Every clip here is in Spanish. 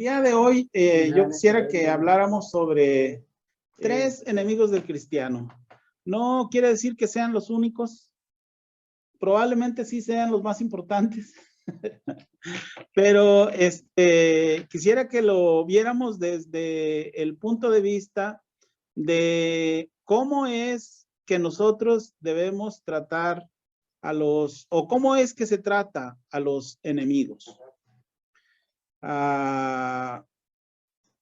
día de hoy yo quisiera que habláramos sobre tres enemigos del cristiano. No quiere decir que sean los únicos, probablemente sí sean los más importantes, pero quisiera que lo viéramos desde el punto de vista de cómo es que nosotros debemos tratar a los, o cómo es que se trata a los enemigos.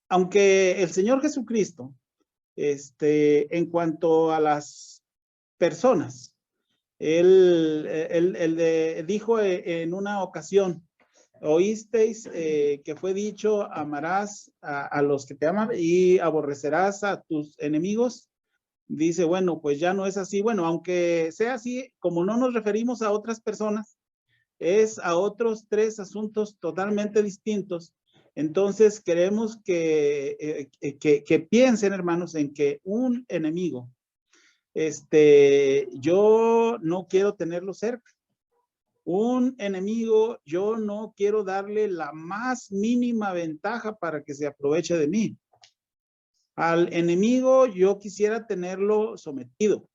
Aunque el Señor Jesucristo, en cuanto a las personas, él dijo en una ocasión, oísteis que fue dicho, amarás a los que te aman y aborrecerás a tus enemigos. Dice, bueno, pues ya no es así. Bueno, aunque sea así, como no nos referimos a otras personas, es a otros tres asuntos totalmente distintos. Entonces queremos que piensen, hermanos, en que un enemigo, yo no quiero tenerlo cerca. Un enemigo, yo no quiero darle la más mínima ventaja para que se aproveche de mí. Al enemigo yo quisiera tenerlo sometido.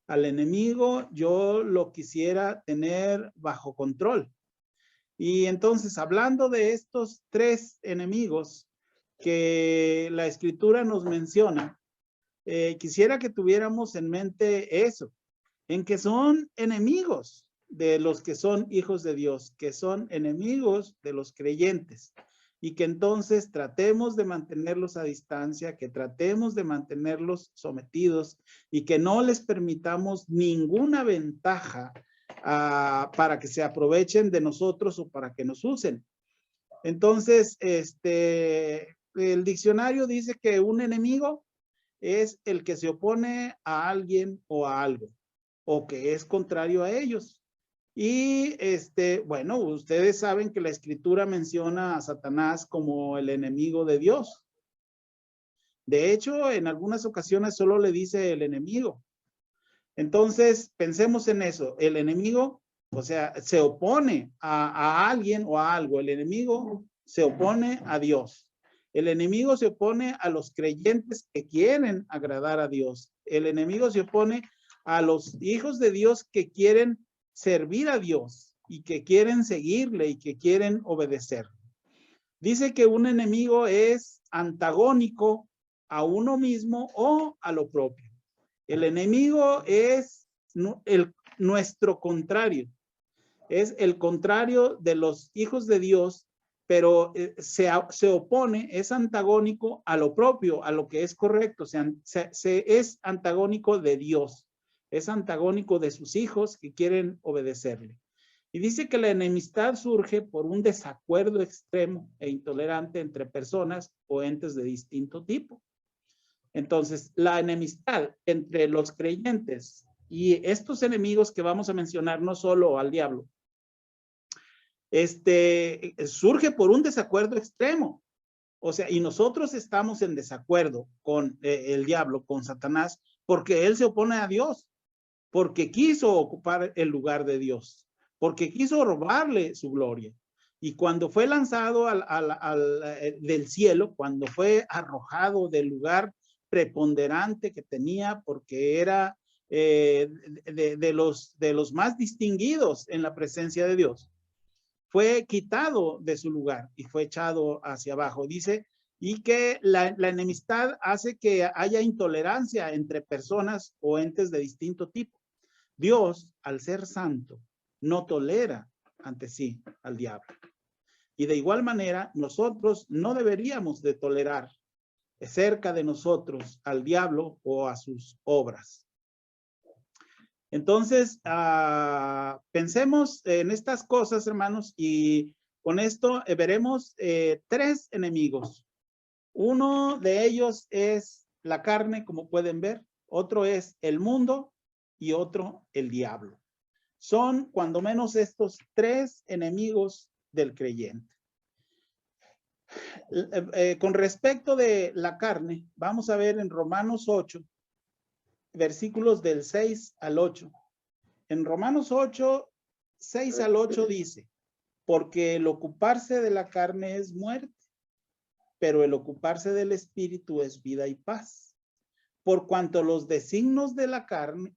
Al enemigo yo lo quisiera tener bajo control. Y entonces, hablando de estos tres enemigos que la Escritura nos menciona, quisiera que tuviéramos en mente eso, en que son enemigos de los que son hijos de Dios, que son enemigos de los creyentes, y que entonces tratemos de mantenerlos a distancia, que tratemos de mantenerlos sometidos y que no les permitamos ninguna ventaja para que se aprovechen de nosotros o para que nos usen. Entonces, el diccionario dice que un enemigo es el que se opone a alguien o a algo, o que es contrario a ellos. Y bueno, ustedes saben que la Escritura menciona a Satanás como el enemigo de Dios. De hecho, en algunas ocasiones solo le dice el enemigo. Entonces, pensemos en eso. El enemigo, o sea, se opone a alguien o a algo. El enemigo se opone a Dios. El enemigo se opone a los creyentes que quieren agradar a Dios. El enemigo se opone a los hijos de Dios que quieren servir a Dios y que quieren seguirle y que quieren obedecer. Dice que un enemigo es antagónico a uno mismo o a lo propio. El enemigo es nuestro contrario. Es el contrario de los hijos de Dios, pero se opone, es antagónico a lo propio, a lo que es correcto. Es antagónico de Dios. Es antagónico de sus hijos que quieren obedecerle. Y dice que la enemistad surge por un desacuerdo extremo e intolerante entre personas o entes de distinto tipo. Entonces, la enemistad entre los creyentes y estos enemigos que vamos a mencionar, no solo al diablo, surge por un desacuerdo extremo. O sea, y nosotros estamos en desacuerdo con el diablo, con Satanás, porque él se opone a Dios, porque quiso ocupar el lugar de Dios, porque quiso robarle su gloria. Y cuando fue lanzado del cielo, cuando fue arrojado del lugar preponderante que tenía, porque era de los más distinguidos en la presencia de Dios, fue quitado de su lugar y fue echado hacia abajo. Dice, y que la enemistad hace que haya intolerancia entre personas o entes de distinto tipo. Dios, al ser santo, no tolera ante sí al diablo. Y de igual manera, nosotros no deberíamos de tolerar cerca de nosotros al diablo o a sus obras. Entonces, pensemos en estas cosas, hermanos, y con esto veremos tres enemigos. Uno de ellos es la carne, como pueden ver. Otro es el mundo y otro el diablo. Son cuando menos estos tres enemigos del creyente. Con respecto de la carne, vamos a ver en Romanos 8, versículos del 6 al 8. En Romanos 8, 6 al 8 dice, porque el ocuparse de la carne es muerte, pero el ocuparse del espíritu es vida y paz. Por cuanto los designios de la carne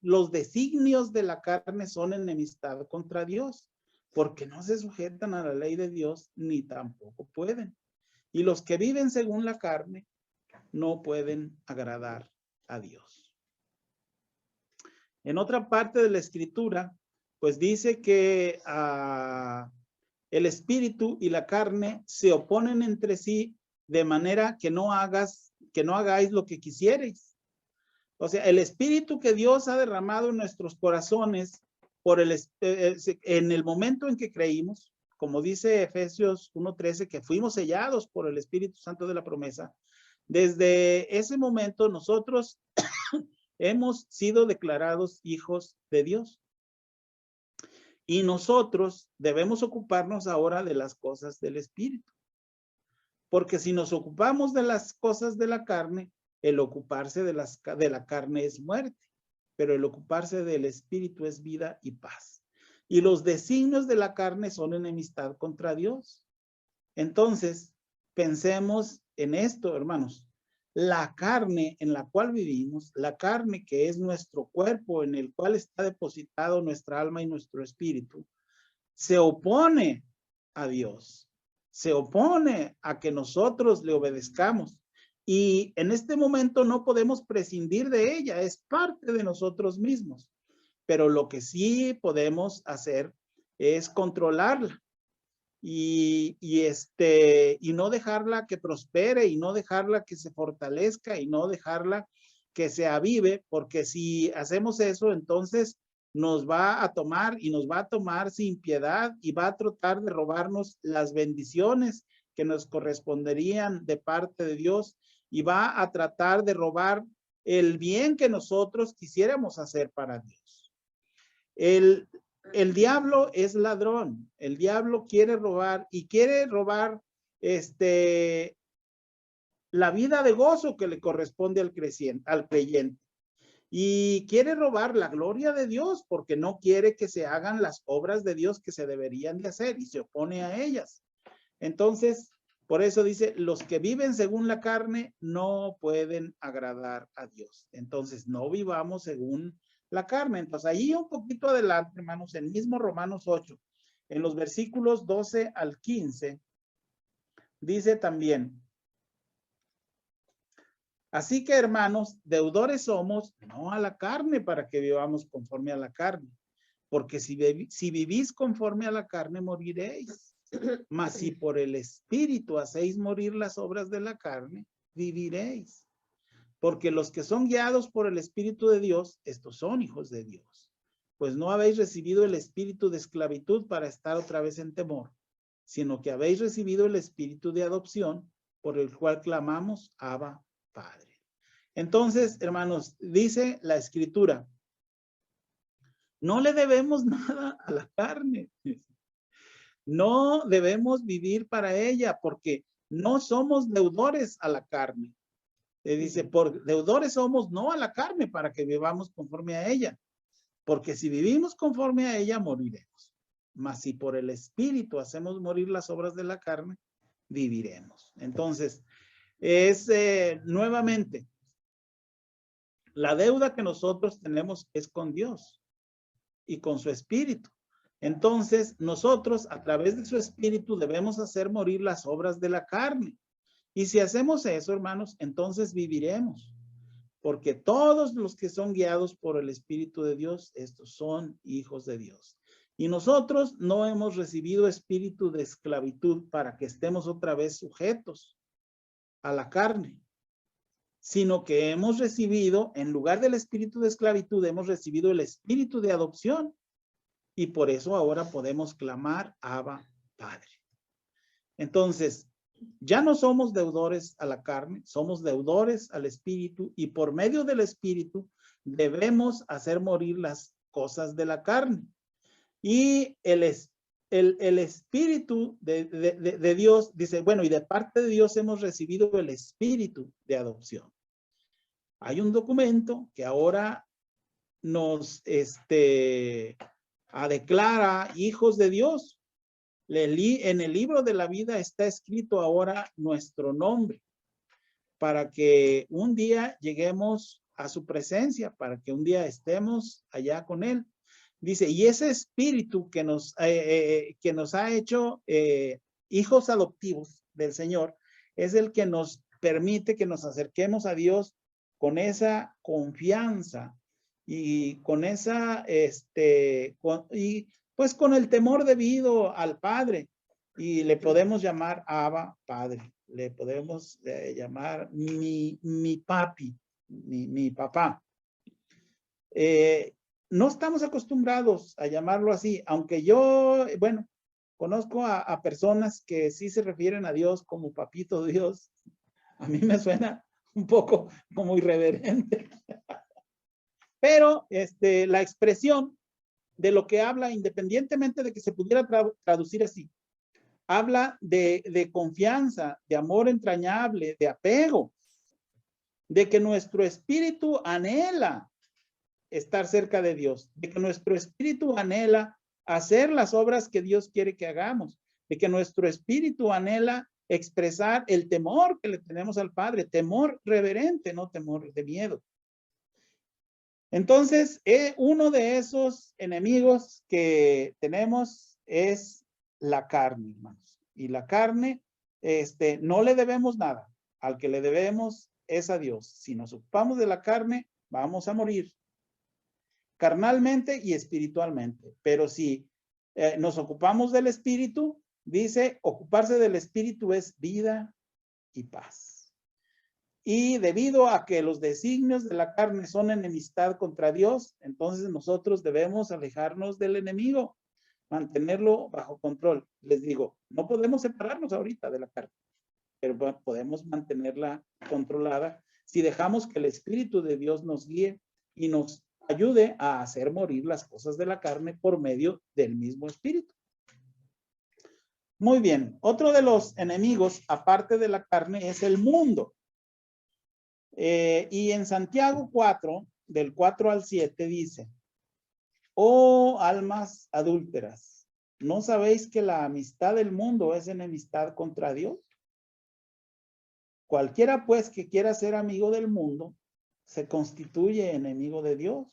son enemistad contra Dios, porque no se sujetan a la ley de Dios, ni tampoco pueden. Y los que viven según la carne no pueden agradar a Dios. En otra parte de la escritura, pues dice que el espíritu y la carne se oponen entre sí de manera que no hagáis lo que quisierais. O sea, el espíritu que Dios ha derramado en nuestros corazones en el momento en que creímos, como dice Efesios 1:13, que fuimos sellados por el Espíritu Santo de la promesa, desde ese momento nosotros hemos sido declarados hijos de Dios. Y nosotros debemos ocuparnos ahora de las cosas del Espíritu. Porque si nos ocupamos de las cosas de la carne, el ocuparse de la carne es muerte, pero el ocuparse del Espíritu es vida y paz. Y los designios de la carne son enemistad contra Dios. Entonces, pensemos en esto, hermanos. La carne en la cual vivimos, la carne que es nuestro cuerpo en el cual está depositado nuestra alma y nuestro espíritu, se opone a Dios, se opone a que nosotros le obedezcamos. Y en este momento no podemos prescindir de ella, es parte de nosotros mismos. Pero lo que sí podemos hacer es controlarla. Y no dejarla que prospere, y no dejarla que se fortalezca, y no dejarla que se avive, porque si hacemos eso, entonces nos va a tomar y nos va a tomar sin piedad y va a tratar de robarnos las bendiciones que nos corresponderían de parte de Dios, y va a tratar de robar el bien que nosotros quisiéramos hacer para Dios. El diablo es ladrón. El diablo quiere robar, y quiere robar la vida de gozo que le corresponde al creyente. Y quiere robar la gloria de Dios, porque no quiere que se hagan las obras de Dios que se deberían de hacer, y se opone a ellas. Entonces, por eso dice, los que viven según la carne no pueden agradar a Dios. Entonces, no vivamos según la carne. Entonces, ahí un poquito adelante, hermanos, en mismo Romanos 8, en los versículos 12 al 15, dice también: así que, hermanos, deudores somos, no a la carne, para que vivamos conforme a la carne. Porque si vivís conforme a la carne, moriréis. Mas si por el Espíritu hacéis morir las obras de la carne, viviréis. Porque los que son guiados por el Espíritu de Dios, estos son hijos de Dios. Pues no habéis recibido el espíritu de esclavitud para estar otra vez en temor, sino que habéis recibido el espíritu de adopción, por el cual clamamos, Abba, Padre. Entonces, hermanos, dice la Escritura, no le debemos nada a la carne. No debemos vivir para ella, porque no somos deudores a la carne. Dice, por deudores somos no a la carne, para que vivamos conforme a ella. Porque si vivimos conforme a ella, moriremos. Mas si por el Espíritu hacemos morir las obras de la carne, viviremos. Entonces, es nuevamente, la deuda que nosotros tenemos es con Dios y con su Espíritu. Entonces, nosotros a través de su Espíritu debemos hacer morir las obras de la carne. Y si hacemos eso, hermanos, entonces viviremos. Porque todos los que son guiados por el Espíritu de Dios, estos son hijos de Dios. Y nosotros no hemos recibido espíritu de esclavitud para que estemos otra vez sujetos a la carne, sino que hemos recibido, en lugar del espíritu de esclavitud, hemos recibido el espíritu de adopción. Y por eso ahora podemos clamar, Abba, Padre. Entonces, ya no somos deudores a la carne, somos deudores al Espíritu, y por medio del Espíritu debemos hacer morir las cosas de la carne. Y el Espíritu de Dios dice, bueno, y de parte de Dios hemos recibido el Espíritu de adopción. Hay un documento que ahora nos declara hijos de Dios. En el libro de la vida está escrito ahora nuestro nombre, para que un día lleguemos a su presencia, para que un día estemos allá con él. Dice, y ese espíritu que nos ha hecho hijos adoptivos del Señor, es el que nos permite que nos acerquemos a Dios con esa confianza y con esa, pues con el temor debido al Padre. Y le podemos llamar Abba, Padre. Le podemos llamar mi papi, mi papá. No estamos acostumbrados a llamarlo así, aunque yo, bueno, conozco a personas que sí se refieren a Dios como papito Dios. A mí me suena un poco como irreverente. Pero la expresión de lo que habla, independientemente de que se pudiera traducir así, habla de confianza, de amor entrañable, de apego, de que nuestro espíritu anhela estar cerca de Dios, de que nuestro espíritu anhela hacer las obras que Dios quiere que hagamos, de que nuestro espíritu anhela expresar el temor que le tenemos al Padre, temor reverente, no temor de miedo. Entonces, uno de esos enemigos que tenemos es la carne, hermanos. Y la carne, no le debemos nada. Al que le debemos es a Dios. Si nos ocupamos de la carne, vamos a morir. Carnalmente y espiritualmente. Pero si nos ocupamos del espíritu, dice, ocuparse del espíritu es vida y paz. Y debido a que los designios de la carne son enemistad contra Dios, entonces nosotros debemos alejarnos del enemigo, mantenerlo bajo control. Les digo, no podemos separarnos ahorita de la carne, pero podemos mantenerla controlada si dejamos que el Espíritu de Dios nos guíe y nos ayude a hacer morir las cosas de la carne por medio del mismo Espíritu. Muy bien, otro de los enemigos, aparte de la carne, es el mundo. Y en Santiago 4, del 4 al 7 dice, oh almas adúlteras, ¿no sabéis que la amistad del mundo es enemistad contra Dios? Cualquiera pues que quiera ser amigo del mundo, se constituye enemigo de Dios.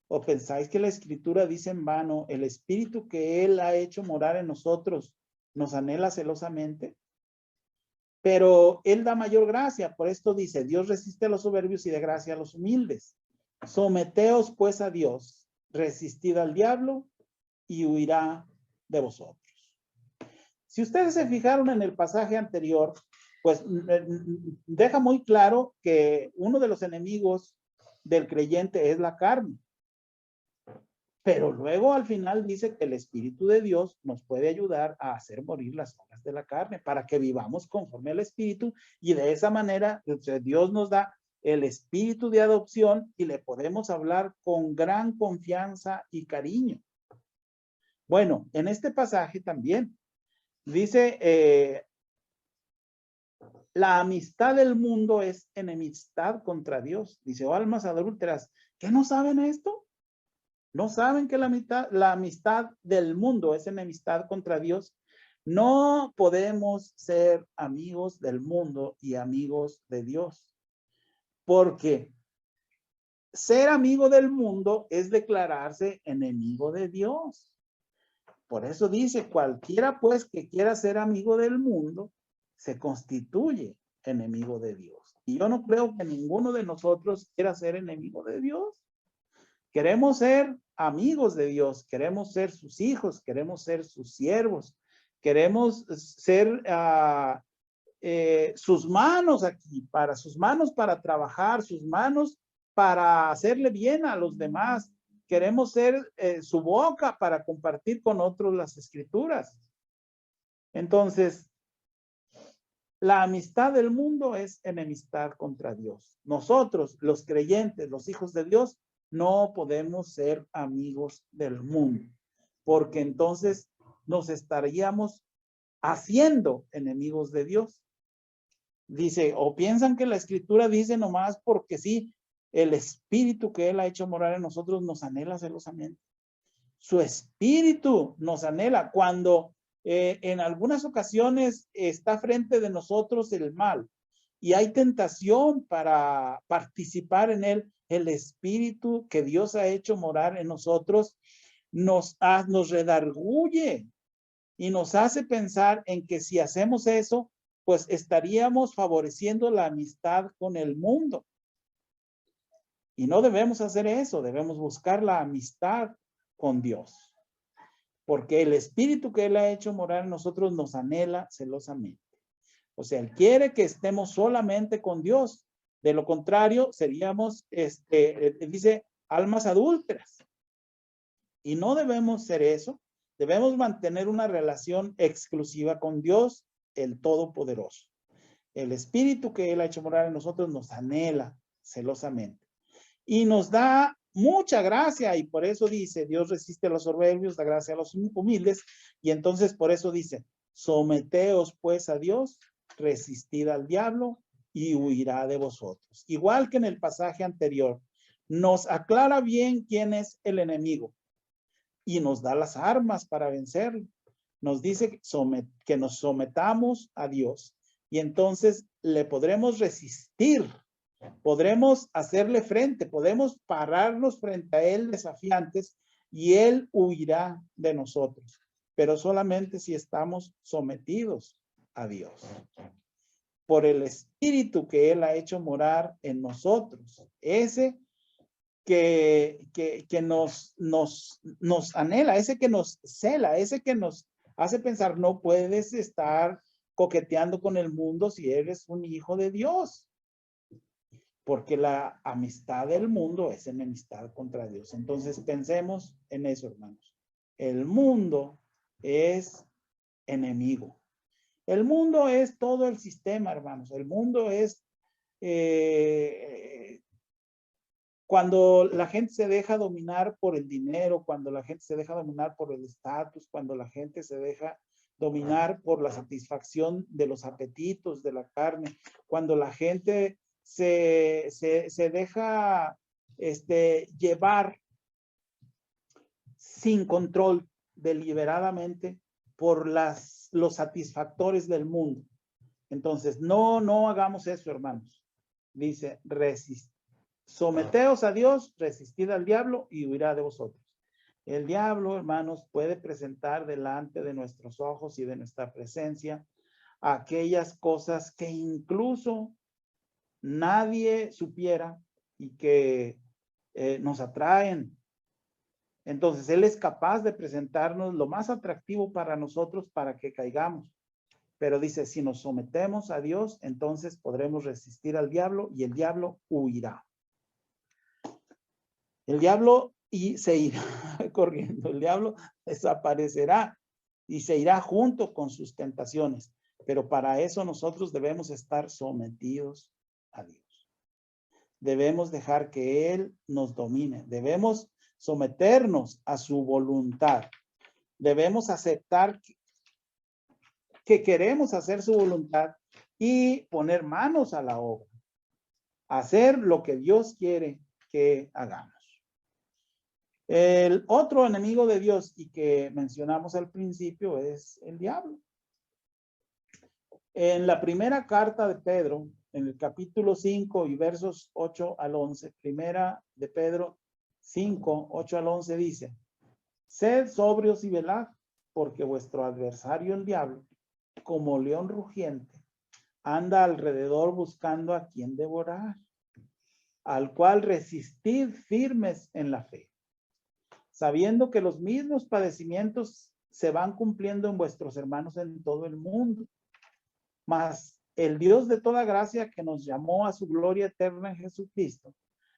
¿O pensáis que la Escritura dice en vano, el Espíritu que Él ha hecho morar en nosotros nos anhela celosamente? Pero Él da mayor gracia, por esto dice, Dios resiste a los soberbios y da gracia a los humildes. Someteos pues a Dios, resistid al diablo y huirá de vosotros. Si ustedes se fijaron en el pasaje anterior, pues deja muy claro que uno de los enemigos del creyente es la carne. Pero luego al final dice que el Espíritu de Dios nos puede ayudar a hacer morir las obras de la carne para que vivamos conforme al Espíritu y de esa manera Dios nos da el espíritu de adopción y le podemos hablar con gran confianza y cariño. Bueno, en este pasaje también dice, la amistad del mundo es enemistad contra Dios. Dice, oh almas adúlteras, ¿qué no saben esto? ¿No saben que la amistad del mundo es enemistad contra Dios? No podemos ser amigos del mundo y amigos de Dios. Porque ser amigo del mundo es declararse enemigo de Dios. Por eso dice, cualquiera pues que quiera ser amigo del mundo, se constituye enemigo de Dios. Y yo no creo que ninguno de nosotros quiera ser enemigo de Dios. Queremos ser amigos de Dios, queremos ser sus hijos, queremos ser sus siervos, queremos ser sus manos aquí, sus manos para trabajar, sus manos para hacerle bien a los demás. Queremos ser su boca para compartir con otros las escrituras. Entonces, la amistad del mundo es enemistad contra Dios. Nosotros, los creyentes, los hijos de Dios, no podemos ser amigos del mundo, porque entonces nos estaríamos haciendo enemigos de Dios. Dice, o piensan que la Escritura dice nomás porque sí, el Espíritu que Él ha hecho morar en nosotros nos anhela celosamente. Su Espíritu nos anhela. Cuando En algunas ocasiones está frente de nosotros el mal y hay tentación para participar en él. El espíritu que Dios ha hecho morar en nosotros nos redarguye y nos hace pensar en que si hacemos eso, pues estaríamos favoreciendo la amistad con el mundo. Y no debemos hacer eso, debemos buscar la amistad con Dios. Porque el espíritu que Él ha hecho morar en nosotros nos anhela celosamente. O sea, Él quiere que estemos solamente con Dios. De lo contrario, seríamos, dice, almas adúlteras. Y no debemos ser eso. Debemos mantener una relación exclusiva con Dios, el Todopoderoso. El espíritu que Él ha hecho morar en nosotros nos anhela celosamente. Y nos da mucha gracia, y por eso dice, Dios resiste a los soberbios, da gracia a los humildes, y entonces por eso dice, someteos pues a Dios, resistid al diablo, y huirá de vosotros. Igual que en el pasaje anterior, nos aclara bien quién es el enemigo, y nos da las armas para vencerlo. Nos dice que nos sometamos a Dios, y entonces le podremos resistir. Podremos hacerle frente, podemos pararnos frente a él desafiantes y él huirá de nosotros, pero solamente si estamos sometidos a Dios. Por el espíritu que él ha hecho morar en nosotros, ese que nos anhela, ese que nos cela, ese que nos hace pensar, no puedes estar coqueteando con el mundo si eres un hijo de Dios. Porque la amistad del mundo es enemistad contra Dios. Entonces pensemos en eso, hermanos. El mundo es enemigo. El mundo es todo el sistema, hermanos. El mundo es cuando la gente se deja dominar por el dinero, cuando la gente se deja dominar por el estatus, cuando la gente se deja dominar por la satisfacción de los apetitos de la carne, cuando la gente se deja llevar sin control deliberadamente por los satisfactores del mundo. Entonces, no hagamos eso, hermanos. Dice, someteos a Dios, resistid al diablo y huirá de vosotros. El diablo, hermanos, puede presentar delante de nuestros ojos y de nuestra presencia aquellas cosas que incluso nadie supiera y que nos atraen. Entonces, él es capaz de presentarnos lo más atractivo para nosotros para que caigamos. Pero dice, si nos sometemos a Dios, entonces podremos resistir al diablo y el diablo huirá. El diablo se irá corriendo, el diablo desaparecerá y se irá junto con sus tentaciones. Pero para eso nosotros debemos estar sometidos a Dios. Debemos dejar que Él nos domine. Debemos someternos a su voluntad. Debemos aceptar que queremos hacer su voluntad y poner manos a la obra. Hacer lo que Dios quiere que hagamos. El otro enemigo de Dios y que mencionamos al principio es el diablo. En la primera carta de Pedro, en el capítulo 5 y versos 8 al 11, primera de Pedro 5, 8 al 11 dice, sed sobrios y velad, porque vuestro adversario el diablo, como león rugiente, anda alrededor buscando a quien devorar, al cual resistid firmes en la fe, sabiendo que los mismos padecimientos se van cumpliendo en vuestros hermanos en todo el mundo. Mas el Dios de toda gracia que nos llamó a su gloria eterna en Jesucristo,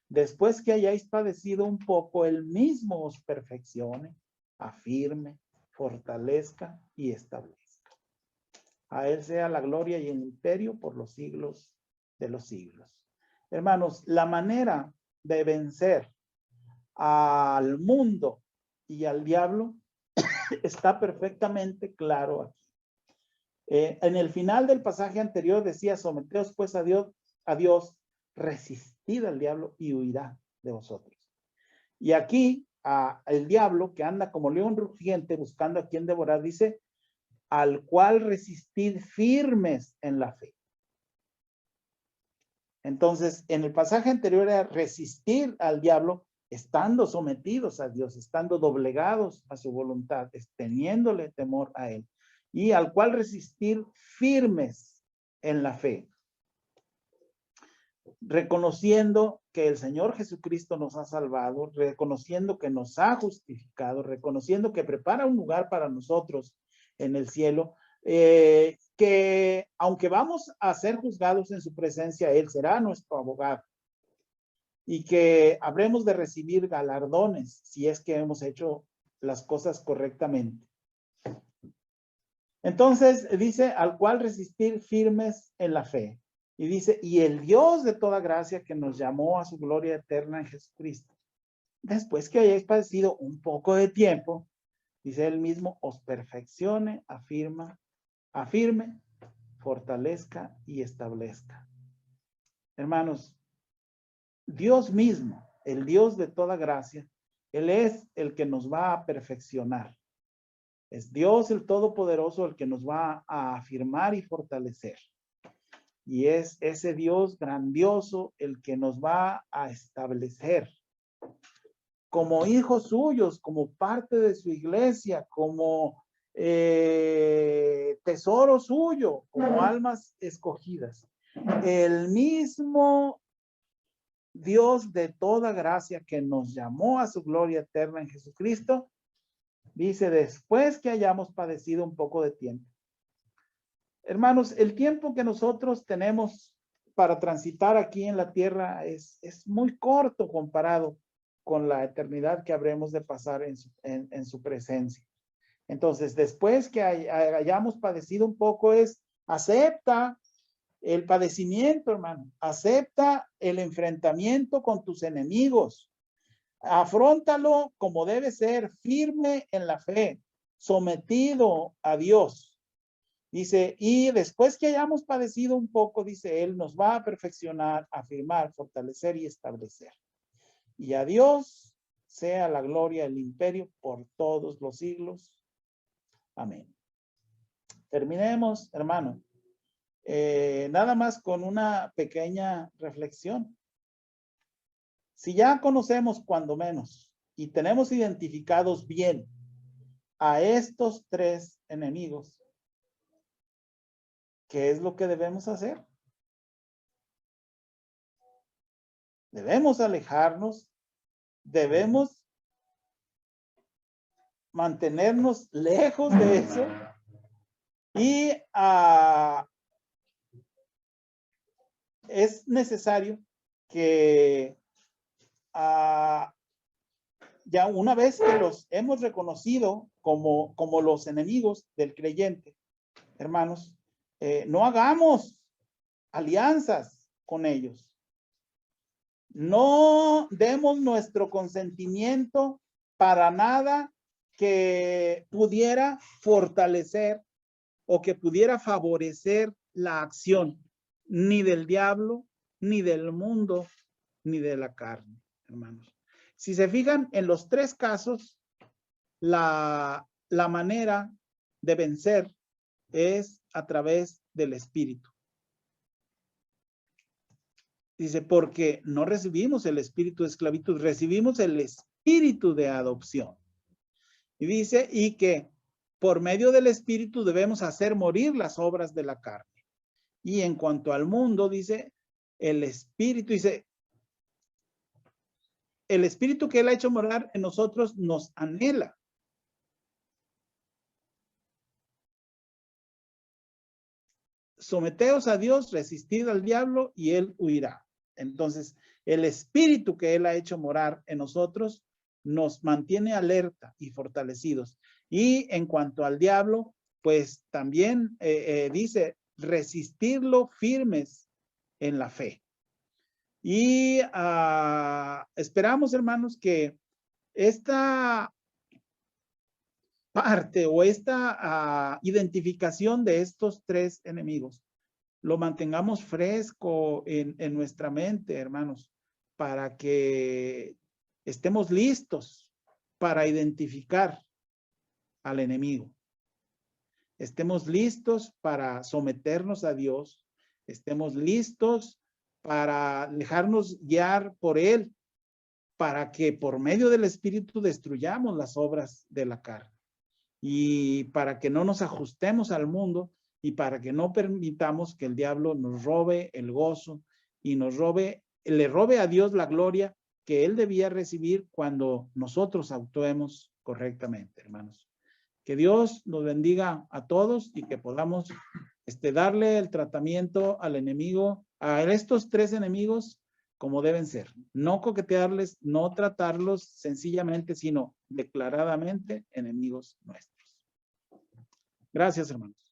después que hayáis padecido un poco, él mismo os perfeccione, afirme, fortalezca y establezca. A él sea la gloria y el imperio por los siglos de los siglos. Hermanos, la manera de vencer al mundo y al diablo está perfectamente claro aquí. En el final del pasaje anterior decía, someteos pues a Dios, resistid al diablo y huirá de vosotros. Y aquí el diablo que anda como león rugiente buscando a quien devorar, dice, al cual resistid firmes en la fe. Entonces, en el pasaje anterior era resistir al diablo estando sometidos a Dios, estando doblegados a su voluntad, teniéndole temor a él. Y al cual resistir firmes en la fe. Reconociendo que el Señor Jesucristo nos ha salvado, reconociendo que nos ha justificado, reconociendo que prepara un lugar para nosotros en el cielo, que aunque vamos a ser juzgados en su presencia, Él será nuestro abogado y que habremos de recibir galardones si es que hemos hecho las cosas correctamente. Entonces dice, al cual resistir firmes en la fe. Y dice, y el Dios de toda gracia que nos llamó a su gloria eterna en Jesucristo, después que hayáis padecido un poco de tiempo, dice él mismo, os perfeccione, afirme, fortalezca y establezca. Hermanos, Dios mismo, el Dios de toda gracia, Él es el que nos va a perfeccionar. Es Dios el Todopoderoso el que nos va a afirmar y fortalecer. Y es ese Dios grandioso el que nos va a establecer como hijos suyos, como parte de su iglesia, como tesoro suyo, como almas escogidas. El mismo Dios de toda gracia que nos llamó a su gloria eterna en Jesucristo, dice, después que hayamos padecido un poco de tiempo. Hermanos, el tiempo que nosotros tenemos para transitar aquí en la tierra es muy corto comparado con la eternidad que habremos de pasar en su presencia. Entonces, después que hayamos padecido un poco acepta el padecimiento, hermano. Acepta el enfrentamiento con tus enemigos. Afróntalo como debe ser, firme en la fe, sometido a Dios. Dice, y después que hayamos padecido un poco, dice él, nos va a perfeccionar, afirmar, fortalecer y establecer. Y a Dios sea la gloria, el imperio por todos los siglos. Amén. Terminemos, hermano. Nada más con una pequeña reflexión. Si ya conocemos cuando menos y tenemos identificados bien a estos tres enemigos, ¿qué es lo que debemos hacer? Debemos alejarnos, debemos mantenernos lejos de eso y es necesario que ya una vez que los hemos reconocido como los enemigos del creyente, hermanos, no hagamos alianzas con ellos. No demos nuestro consentimiento para nada que pudiera fortalecer o que pudiera favorecer la acción ni del diablo, ni del mundo, ni de la carne, hermanos. Si se fijan en los tres casos, la manera de vencer es a través del Espíritu. Dice, porque no recibimos el espíritu de esclavitud, recibimos el espíritu de adopción. Y dice, y que por medio del espíritu debemos hacer morir las obras de la carne. Y en cuanto al mundo, dice, el espíritu, dice, el espíritu que él ha hecho morar en nosotros nos anhela. Someteos a Dios, resistid al diablo y él huirá. Entonces, el espíritu que él ha hecho morar en nosotros nos mantiene alerta y fortalecidos. Y en cuanto al diablo, pues también dice, resistirlo firmes en la fe. Y esperamos, hermanos, que esta parte o esta identificación de estos tres enemigos lo mantengamos fresco en nuestra mente, hermanos, para que estemos listos para identificar al enemigo. estemos listos para someternos a Dios, estemos listos para dejarnos guiar por Él, para que por medio del Espíritu destruyamos las obras de la carne y para que no nos ajustemos al mundo y para que no permitamos que el diablo nos robe el gozo y le robe a Dios la gloria que Él debía recibir cuando nosotros actuemos correctamente, hermanos. Que Dios nos bendiga a todos y que podamos darle el tratamiento al enemigo, a estos tres enemigos, como deben ser. No coquetearles, no tratarlos sencillamente, sino declaradamente enemigos nuestros. Gracias, hermanos.